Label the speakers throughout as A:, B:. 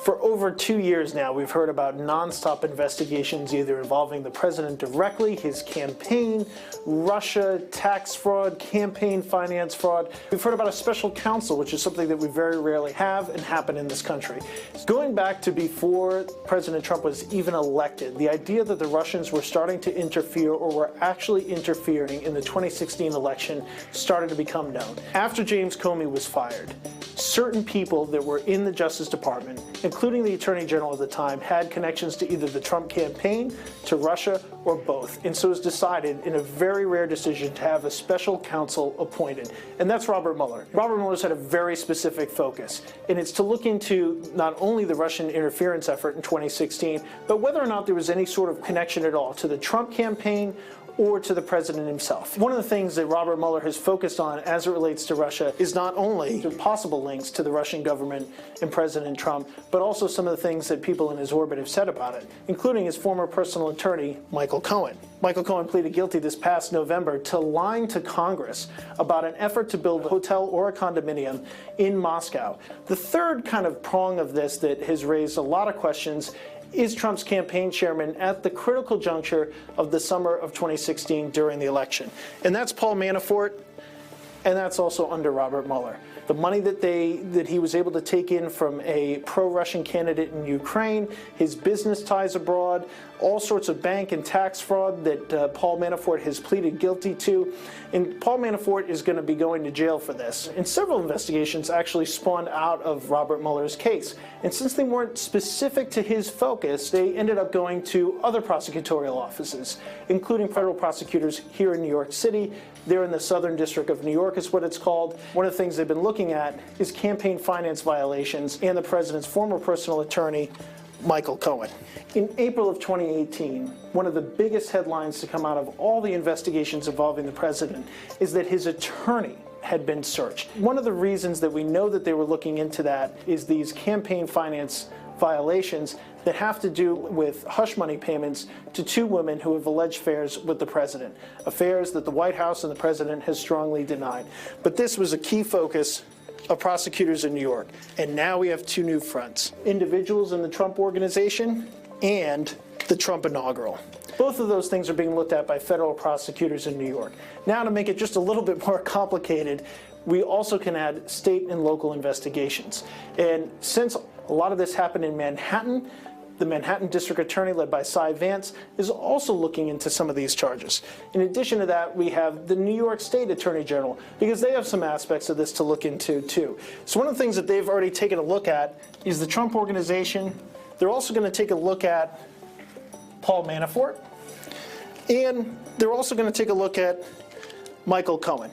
A: For over 2 years now, we've heard about nonstop investigations either involving the president directly, his campaign, Russia, tax fraud, campaign finance fraud. We've heard about a special counsel, which is something that we very rarely have and happen in this country. Going back to before President Trump was even elected, the idea that the Russians were starting to interfere or were actually interfering in the 2016 election started to become known. After James Comey was fired, certain people that were in the Justice Department, including the Attorney General at the time, had connections to either the Trump campaign, to Russia, or both. And so it was decided in a very rare decision to have a special counsel appointed. And that's Robert Mueller. Robert Mueller's had a very specific focus, and it's to look into not only the Russian interference effort in 2016, but whether or not there was any sort of connection at all to the Trump campaign or to the president himself. One of the things that Robert Mueller has focused on as it relates to Russia is not only the possible links to the Russian government and President Trump, but also some of the things that people in his orbit have said about it, including his former personal attorney, Michael Cohen. Michael Cohen pleaded guilty this past November to lying to Congress about an effort to build a hotel or a condominium in Moscow. The third kind of prong of this that has raised a lot of questions is Trump's campaign chairman at the critical juncture of the summer of 2016 during the election. And that's Paul Manafort, and that's also under Robert Mueller. The money that he was able to take in from a pro-Russian candidate in Ukraine, his business ties abroad, all sorts of bank and tax fraud that Paul Manafort has pleaded guilty to. And Paul Manafort is going to be going to jail for this. And several investigations actually spawned out of Robert Mueller's case. And since they weren't specific to his focus, they ended up going to other prosecutorial offices, including federal prosecutors here in New York City. They're in the Southern District of New York is what it's called. One of the things they've been looking at is campaign finance violations and the president's former personal attorney, Michael Cohen. In April of 2018, one of the biggest headlines to come out of all the investigations involving the president is that his attorney had been searched. One of the reasons that we know that they were looking into that is these campaign finance violations that have to do with hush money payments to two women who have alleged affairs with the president, affairs that the White House and the president has strongly denied. But this was a key focus of prosecutors in New York. And now we have two new fronts: individuals in the Trump organization and the Trump inaugural. Both of those things are being looked at by federal prosecutors in New York. Now, to make it just a little bit more complicated, we also can add state and local investigations. And since a lot of this happened in Manhattan, the Manhattan District Attorney, led by Cy Vance, is also looking into some of these charges. In addition to that, we have the New York State Attorney General, because they have some aspects of this to look into, too. So one of the things that they've already taken a look at is the Trump Organization. They're also going to take a look at Paul Manafort, and they're also going to take a look at Michael Cohen.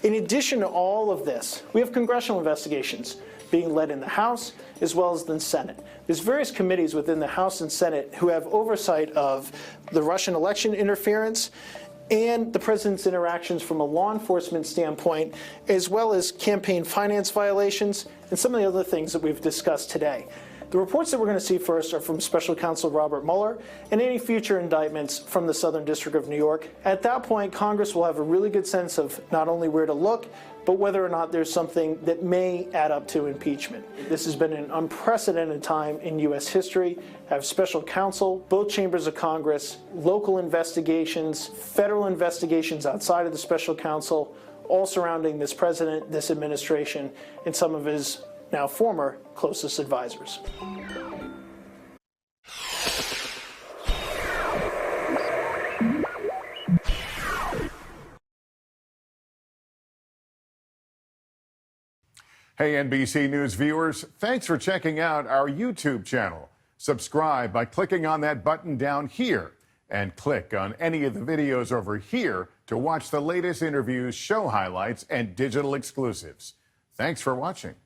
A: In addition to all of this, we have congressional investigations being led in the House as well as the Senate. There's various committees within the House and Senate who have oversight of the Russian election interference and the president's interactions from a law enforcement standpoint, as well as campaign finance violations and some of the other things that we've discussed today. The reports that we're going to see first are from Special Counsel Robert Mueller and any future indictments from the Southern District of New York. At that point, Congress will have a really good sense of not only where to look, but whether or not there's something that may add up to impeachment. This has been an unprecedented time in U.S. history. Have special counsel, both chambers of Congress, local investigations, federal investigations outside of the special counsel, all surrounding this president, this administration, and some of his now former closest advisors.
B: Hey, NBC News viewers, thanks for checking out our YouTube channel. Subscribe by clicking on that button down here, and click on any of the videos over here to watch the latest interviews, show highlights, and digital exclusives. Thanks for watching.